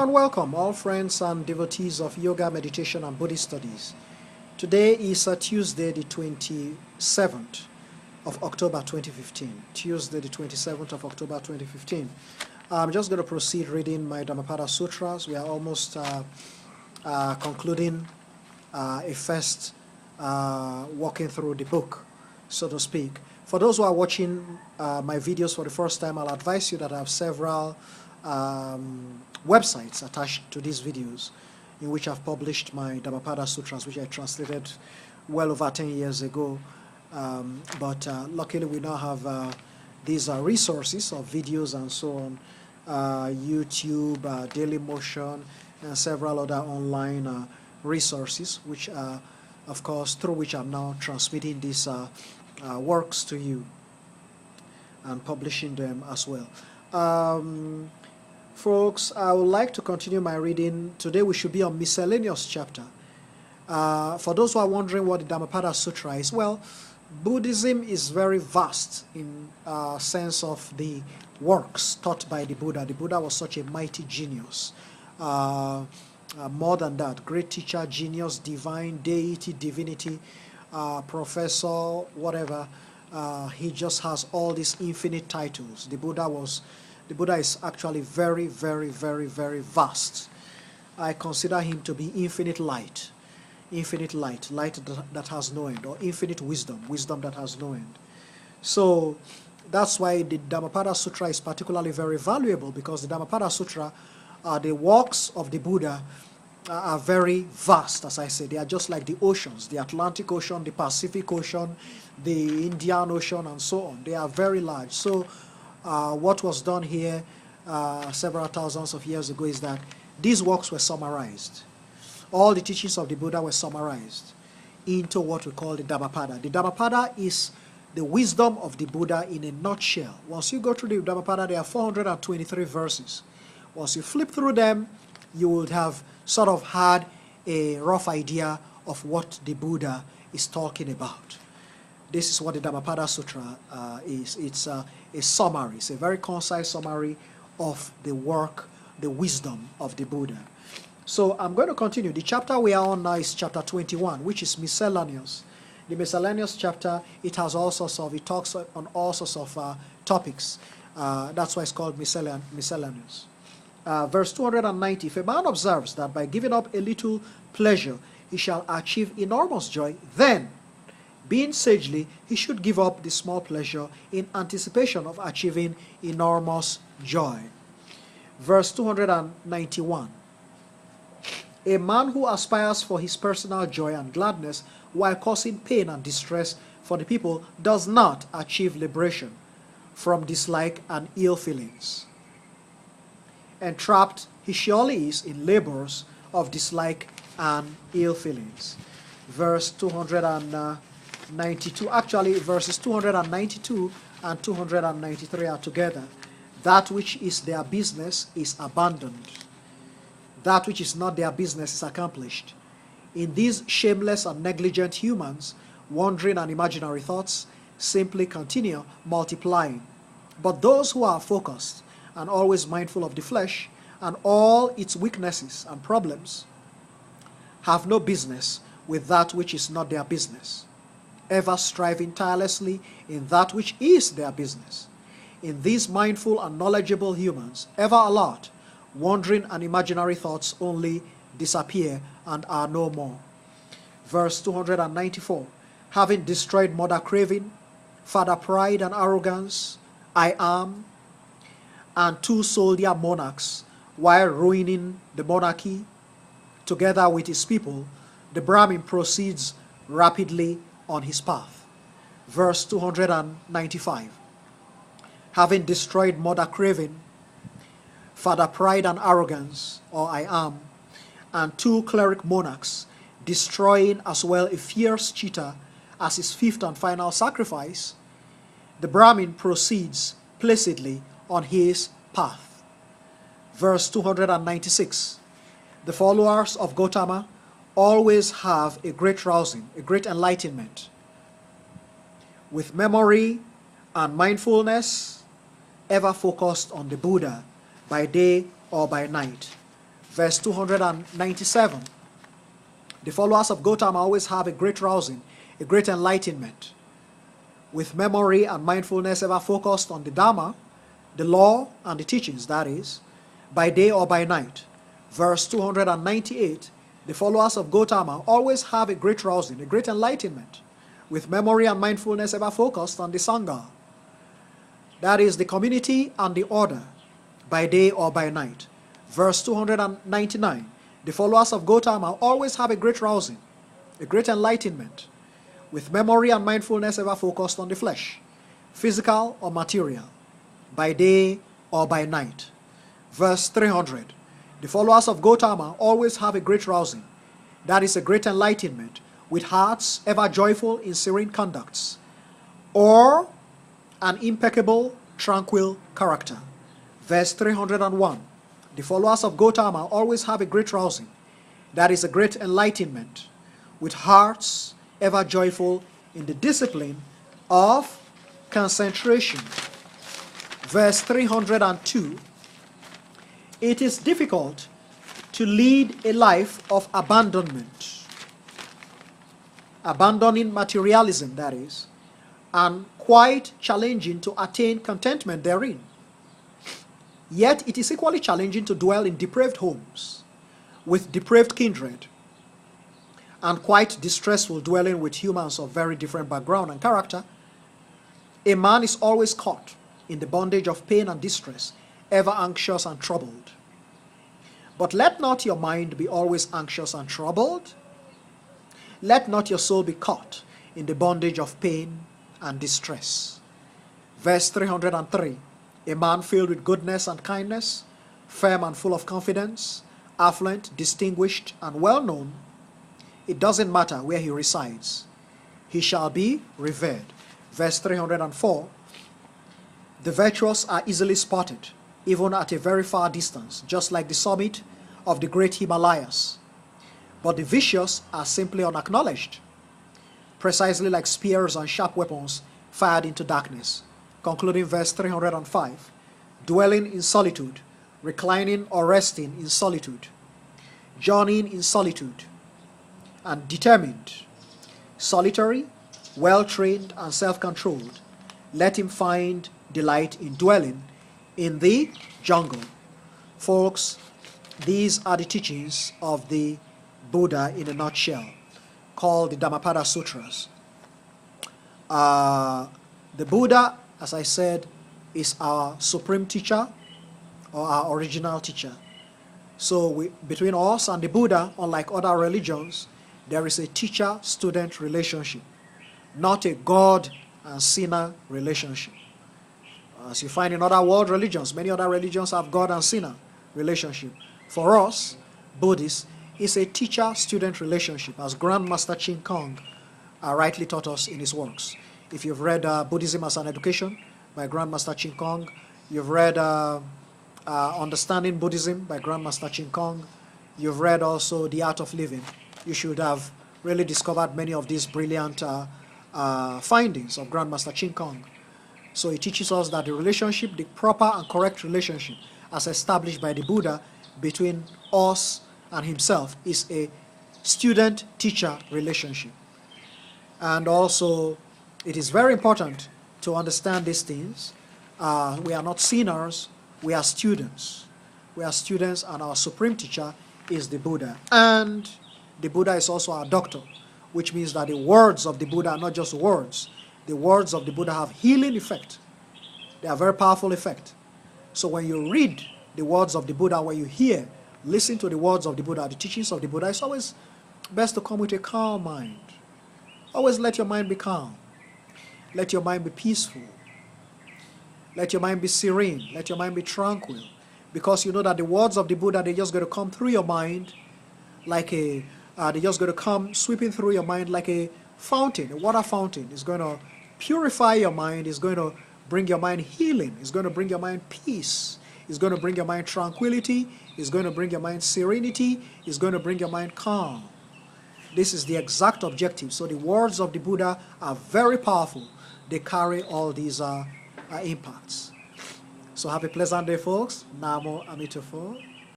Hello and welcome, all friends and devotees of yoga, meditation, and Buddhist studies. Today is Tuesday, the 27th of October 2015. Tuesday, the 27th of October 2015. I'm just going to proceed reading my Dhammapada Sutras. We are almost concluding a first walking through the book, so to speak. For those who are watching my videos for the first time, I'll advise you that I have several websites attached to these videos in which I've published my Dhammapada Sutras, which I translated well over 10 years ago. But luckily we now have these resources of videos and so on, YouTube, Dailymotion, and several other online resources, which of course, through which I'm now transmitting these works to you and publishing them as well. Folks, I would like to continue my reading. Today we should be on miscellaneous chapter. For those who are wondering what the Dhammapada Sutra is, well, Buddhism is very vast in sense of the works taught by the Buddha. The Buddha was such a mighty genius. More than that, great teacher, genius, divine, deity, divinity, professor, whatever. He just has all these infinite titles. The Buddha is actually very, very, very, very vast. I consider him to be infinite light, light that has no end, or infinite wisdom, wisdom that has no end. So that's why the Dhammapada Sutra is particularly very valuable, because the Dhammapada Sutra, the works of the Buddha are very vast, as I say. They are just like the oceans, the Atlantic Ocean, the Pacific Ocean, the Indian Ocean, and so on. They are very large. So what was done here several thousands of years ago is that these works were summarized. All the teachings of the Buddha were summarized into what we call the Dhammapada. The Dhammapada is the wisdom of the Buddha in a nutshell. Once you go through the Dhammapada, there are 423 verses. Once you flip through them, you would have sort of had a rough idea of what the Buddha is talking about. This is what the Dhammapada Sutra is. It's a summary. It's a very concise summary of the work, the wisdom of the Buddha. So I'm going to continue. The chapter we are on now is chapter 21, which is miscellaneous. The miscellaneous chapter, it talks on all sorts of topics. That's why it's called miscellaneous. Verse 290, if a man observes that by giving up a little pleasure he shall achieve enormous joy, then, being sagely, he should give up the small pleasure in anticipation of achieving enormous joy. Verse 291, a man who aspires for his personal joy and gladness while causing pain and distress for the people does not achieve liberation from dislike and ill feelings. Entrapped he surely is in labors of dislike and ill feelings. Verse 292, actually verses 292 and 293 are together. That which is their business is abandoned. That which is not their business is accomplished. In these shameless and negligent humans, wandering and imaginary thoughts simply continue multiplying. But those who are focused and always mindful of the flesh and all its weaknesses and problems have no business with that which is not their business, ever striving tirelessly in that which is their business. In these mindful and knowledgeable humans, ever alert, wandering and imaginary thoughts only disappear and are no more. Verse 294, having destroyed mother craving, father pride and arrogance, I am, and two soldier monarchs, while ruining the monarchy together with his people, the Brahmin proceeds rapidly on his path. Verse 295, having destroyed mother craving, father pride and arrogance, or I am, and two cleric monarchs, destroying as well a fierce cheetah as his fifth and final sacrifice, the Brahmin proceeds placidly on his path. Verse 296, the followers of Gautama always have a great rousing, a great enlightenment. With memory and mindfulness, ever focused on the Buddha by day or by night. verse 297. The followers of Gautama always have a great rousing, a great enlightenment, with memory and mindfulness ever focused on the Dhamma, the law and the teachings, that is, by day or by night. Verse 298, the followers of Gautama always have a great rousing, a great enlightenment, with memory and mindfulness ever focused on the Sangha, that is, the community and the order, by day or by night. Verse 299, the followers of Gautama always have a great rousing, a great enlightenment, with memory and mindfulness ever focused on the flesh, physical or material, by day or by night. Verse 300, the followers of Gautama always have a great rousing, that is, a great enlightenment, with hearts ever joyful in serene conducts, or an impeccable, tranquil character. Verse 301, the followers of Gautama always have a great rousing, that is, a great enlightenment, with hearts ever joyful in the discipline of concentration. Verse 302, it is difficult to lead a life of abandonment, abandoning materialism, that is, and quite challenging to attain contentment therein. Yet it is equally challenging to dwell in depraved homes, with depraved kindred, and quite distressful dwelling with humans of very different background and character. A man is always caught in the bondage of pain and distress, ever anxious and troubled. But let not your mind be always anxious and troubled. Let not your soul be caught in the bondage of pain and distress. Verse 303, a man filled with goodness and kindness, firm and full of confidence, affluent, distinguished, and well-known, it doesn't matter where he resides, he shall be revered. Verse 304, the virtuous are easily spotted, even at a very far distance, just like the summit of the great Himalayas. But the vicious are simply unacknowledged, precisely like spears and sharp weapons fired into darkness. Concluding verse 305, dwelling in solitude, reclining or resting in solitude, journeying in solitude, and determined, solitary, well-trained, and self-controlled, let him find delight in dwelling in the jungle. Folks, these are the teachings of the Buddha in a nutshell, called the Dhammapada Sutras. The Buddha, as I said, is our supreme teacher, or our original teacher. So between us and the Buddha, unlike other religions, there is a teacher-student relationship, not a God and sinner relationship. As you find in other world religions, many other religions have God and sinner relationship. For us, Buddhists, it's a teacher-student relationship, as Grandmaster Chin Kong rightly taught us in his works. If you've read Buddhism as an Education by Grandmaster Chin Kong, you've read Understanding Buddhism by Grandmaster Chin Kong, you've read also The Art of Living, you should have really discovered many of these brilliant findings of Grandmaster Chin Kong. So he teaches us that the relationship, the proper and correct relationship as established by the Buddha between us and himself, is a student-teacher relationship. And also, it is very important to understand these things. We are not sinners, we are students. We are students, and our supreme teacher is the Buddha. And the Buddha is also our doctor, which means that the words of the Buddha are not just words. The words of the Buddha have healing effect. They are very powerful effect. So when you read the words of the Buddha, when you listen to the words of the Buddha, the teachings of the Buddha, it's always best to come with a calm mind. Always let your mind be calm. Let your mind be peaceful. Let your mind be serene. Let your mind be tranquil. Because you know that the words of the Buddha, they're just going to come through your mind like they're just going to come sweeping through your mind like a fountain, a water fountain. It's going to purify your mind. It's going to bring your mind healing. It's going to bring your mind peace. It's going to bring your mind tranquility. It's going to bring your mind serenity. It's going to bring your mind calm. This is the exact objective. So the words of the Buddha are very powerful. They carry all these impacts. So have a pleasant day, folks. Namo Amitofo.